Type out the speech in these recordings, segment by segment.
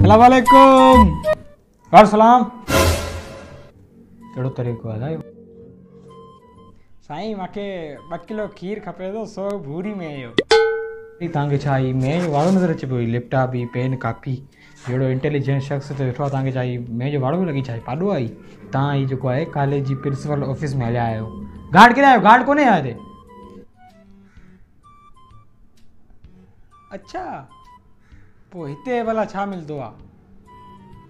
अस्सलामुअलैकुम। वालेकुम सलाम। कहिड़ो तरीक़ो आहे साईं? मूंखे 2 किलो खीर खपे थो, 100 भूरी में आयो। तव्हांखे छा ई में जो वाड़ो नज़र अचे पियो? लैपटॉप ई पेन कापी अहिड़ो इंटेलिजेंट शख़्स त वेठो आहे, तव्हांखे छा ई में जो वाड़ो लॻी? छा पाॾो आहे? तव्हां ही जेको आहे कॉलेज जी प्रिंसिपल ऑफिस में हलिया आहियो। गार्ड किथे आहियो? गार्ड कोन्हे आहे हिते? अच्छा, पोइ हिते भला छा मिलंदो आहे?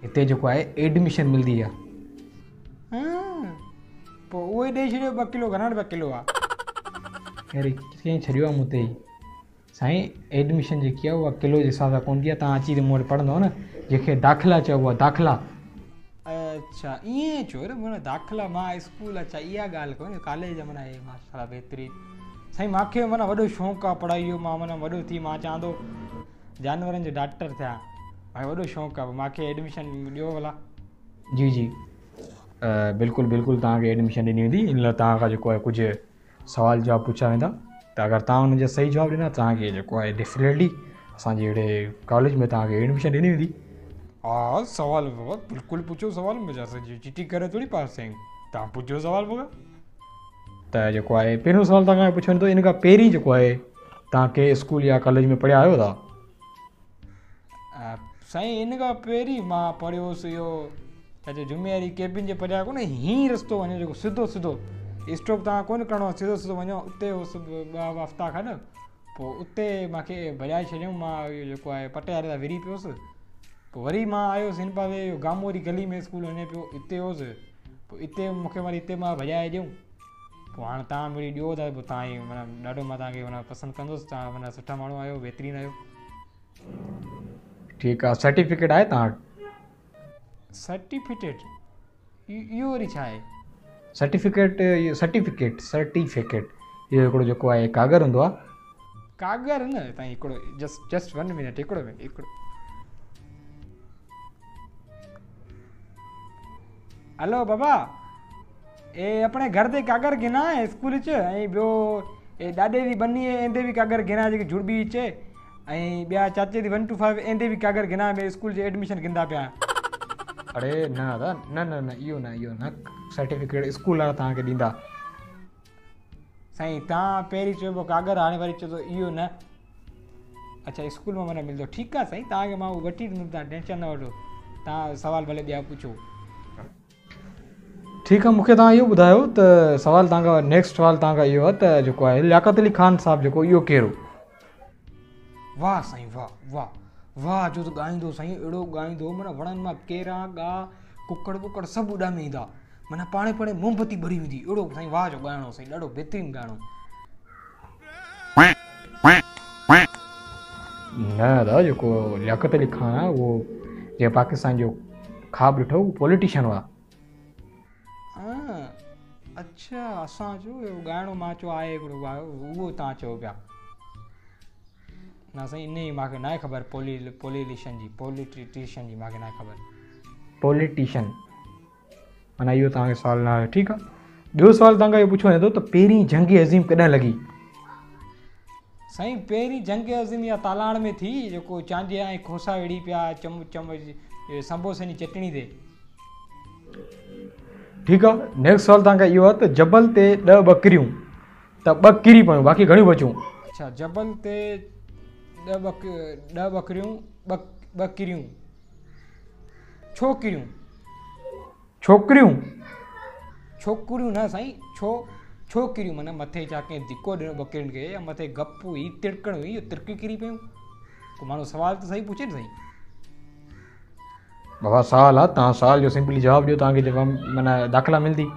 हिते जेको आहे एडमिशन मिलंदी आहे। पोइ उहे ॾेई छॾियो 2 किलो। घणा रुपया किलो आहे? अरे कीअं छॾियो आहे मूं ते साईं? एडमिशन जेकी आहे उहा किलो जे हिसाब सां कोन्ह आहे। तव्हां अची मूं वटि पढ़ंदव न, जंहिंखे दाख़िला चइबो आहे, दाख़िला। अच्छा ईअं चयो रे, माना दाख़िला मां स्कूल। अच्छा इहा ॻाल्हि कोन्हे, कॉलेज माना हे माशाल्लाह बहितरीनु। साईं मूंखे माना वॾो शौक़ु आहे पढ़ाई जो। मां माना वॾो थी मां चवां थो जानवरनि जो डॉक्टर थिया। भाई वॾो शौक़ु आहे, मूंखे एडमिशन ॾियो भला। जी जी बिल्कुलु बिल्कुलु तव्हांखे एडमिशन ॾिनी वेंदी। इन लाइ तव्हां खां जेको आहे कुझु सवाल जवाब पुछा वेंदा, त अगरि तव्हां हुनजा सही जवाब ॾिना तव्हांखे जेको आहे डेफिनेटली असांजे अहिड़े कॉलेज में तव्हांखे एडमिशन ॾिनी वेंदी। हा सवाल बाबा बिल्कुलु पुछो सवाल। मुंहिंजा सॼी चिटी करे थोरी पास आहियूं। तव्हां पुछो सवाल बाबा। त जेको आहे पहिरियों सवाल तव्हांखां पुछो वेंदो, इन खां पहिरीं जेको आहे तव्हांखे स्कूल या कॉलेज में पढ़िया आहियो था? साईं इन खां पहिरीं मां पढ़ियो हुउसि इहो छा चए जुमेरी केबिन जे परियां कोन्हे हीअं रस्तो वञो जेको सिधो सिधो स्टॉप तव्हां कोन करिणो आहे, सिधो सिधो वञो। उते हुउसि 2 हफ़्ता खनि। पोइ उते मूंखे भॼाए छॾियऊं। मां इहो जेको आहे पटे वारे सां विरी पियोसि। पोइ वरी मां आयुसि हिन पासे गामोरी गली में स्कूल वञे पियो, हिते हुउसि। पोइ हिते मूंखे वरी हिते मां भॼाए ॾियूं। पोइ हाणे तव्हां मुंहिंजी ॾियो था, पोइ तव्हां ई माना ॾाढो मां तव्हांखे माना पसंदि कंदुसि। तव्हां माना सुठा माण्हू आहियो, बहितरीनु आहियो। ठीकु आहे, सर्टिफिकेट आहे तव्हां वटि? सर्टिफिकेट इहो वरी छा आहे? सर्टिफिकेट इहो हिकिड़ो जेको आहे कागर हूंदो आहे। कागर न साईं, हिकिड़ो जस्ट 1 मिनट, हिकिड़ो मिनट, हिकिड़ो। हलो बाबा, ए अपने घर ते कागर गिना है स्कूल च, ऐं ॿियो ए ॾाॾे दी बनी एंदे बि कागर गिना जेकी जुड़बी चे, ऐं ॿिया चाचे दी 1 to 5 एंदे बि कागर गिना में स्कूल जे एडमिशन गिंदा पिया। अरे न दादा, न इहो न सर्टिफिकेट स्कूल वारा तव्हांखे ॾींदा। साईं तव्हां पहिरीं चइबो कागर, हाणे वरी चओ इहो न। अच्छा स्कूल में माना मिलंदो। ठीकु आहे साईं, तव्हांखे मां उहो वठी ॾींदुमि, तव्हां टेंशन न वठो। तव्हां सवाल भले ॿिया पुछो। ठीकु आहे, मूंखे तव्हां इहो ॿुधायो त सवाल तव्हांखां नेक्स्ट सवाल तव्हांखां इहो आहे त जेको आहे लियाकत अली ख़ान साहिबु जेको इहो कहिड़ो? वाह साईं वाह वाह वाह, जो त ॻाईंदो साईं, अहिड़ो ॻाईंदो माना वणनि मां केरा ॻा कुकड़ वुकड़ सभु उॾामे ईंदा, माना पाणे पाणे मोमबती भरी वेंदी। अहिड़ो साईं वाह जो ॻाइणो साईं, ॾाढो बहितरीनु ॻाइणो। न दादा, जेको लियाकत अली ख़ान आहे उहो जीअं पाकिस्तान जो ख़्वाबु ॾिठो उहो पॉलिटिशियन हुआ। अच्छा असां चयो ॻाइणो, मां चयो आहे हिकिड़ो उहो तव्हां चयो पिया। न साईं इन ई मूंखे न आहे ख़बर। पॉलिटिशियन जी मूंखे न आहे ख़बर। पॉलिटिशियन माना इहो तव्हांखे सवाल न आहे। ठीकु आहे, ॿियो सवाल तव्हांखां इहो पुछियो वेंदो त पहिरीं जंग अज़ीम कॾहिं लॻी? साईं पहिरीं जंग अज़ीम इहा तालाण में थी, जेको चांजिया ऐं खोसा विड़ी पिया चमच संबोसनि जी चटणी ते। ठीकु आहे, नेक्स्ट सवाल तव्हांखां इहो आहे त जबल ते 10 बकरियूं त 2 किरी पियूं, बाक़ी घणियूं बचियूं? अच्छा जबल ते 10 बकरियूं 2 किरियूं। छोकिरियूं न साईं, छोकिरियूं माना मथे जा कंहिं धिको ॾिनो बकरियुनि खे, या मथे गप हुई तिरकण हुई, तिरकी किरी पियूं। पोइ माण्हू सवाल त सही पुछे न साईं। बाबा सवाल आहे, तव्हां सवाल जो सिंपली जवाबु ॾियो, तव्हांखे जवाबु माना दाख़िला मिलंदी।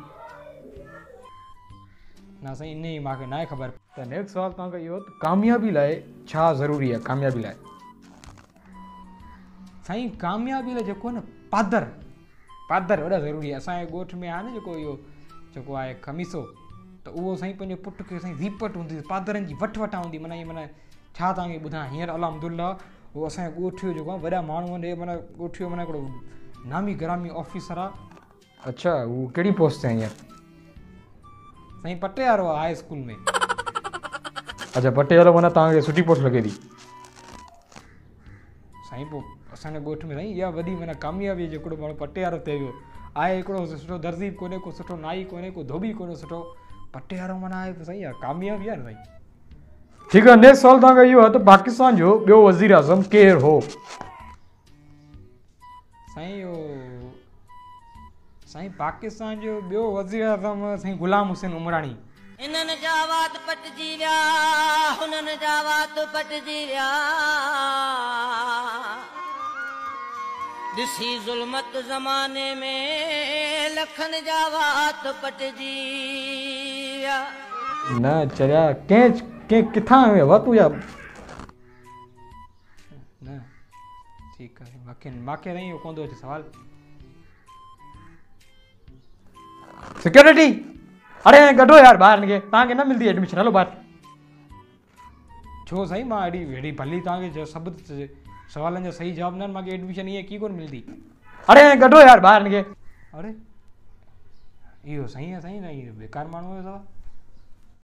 न साईं इन ई मूंखे न आहे ख़बर। त नेक्स्ट सवाल तव्हांखां इहो त कामयाबी लाइ छा ज़रूरी आहे? कामयाबी लाइ साईं कामयाबी लाइ जेको आहे न पादर वॾा ज़रूरी आहे। असांजे ॻोठ में आहे न जेको इहो जेको आहे खमीसो, त उहो साईं पंहिंजे पुट खे साईं वीपट हूंदी, पादरनि जी वठा हूंदी। माना इहे माना छा तव्हांखे ॿुधायां, हींअर अल्हम्दुलिल्लाह उहो असांजे ॻोठ जो जेको आहे वॾा माण्हू आहिनि, माना ॻोठ जो माना हिकिड़ो नामी ग्रामी ऑफिसर आहे। अच्छा उहो कहिड़ी पोस्ट आहे हींअर? साईं पटे वारो आहे हाई स्कूल में। अच्छा पटे वारो माना तव्हांखे सुठी पोस्ट लॻे थी? साईं साईं पोइ असांजे ॻोठ में साईं इहा वॾी माना कामयाबी आहे जेको माण्हू पटे वारो थिए वियो आहे हिकिड़ो सुठो दर्जी कोन्हे को सुठो नाई कोन्हे को धोबी कोन्हे सुठो पटे वारो माना आहे साईं आहे कामयाबी आहे न साईं। ठीकु आहे नेक्स्ट सवाल तव्हांखे इहो आहे त पाकिस्तान जो ॿियो वज़ीर आज़म केरु हो? साईं इहो साईं पाकिस्तान जो ॿियो वज़ीर आज़म साईं गुलाम हुसैन उमराणी। इन्हनि जा वात पटिजी विया हुननि जा वात पटिजी विया ॾिसी ज़ुल्मत ज़माने में लखनि जा वात पटिजी विया। न चरिया कंहिं किथां हुयव तूं या न ठीकु आहे मूंखे नहीं कोन थो अचे सवाल। सिक्योरिटी अरे कढो यार ॿाहिरि इनखे तव्हांखे न मिलंदी एडमिशन हलो ॿाहिरि। छो साईं मां हेॾी भली तव्हांखे सभु सवालनि जा सही जवाब न मूंखे एडमिशन ईअं कीअं कोन मिलंदी। अरे कढो यार ॿाहिरि इनखे। अरे इहो सही आहे साईं न इहो बेकार माण्हू हुयो अथव।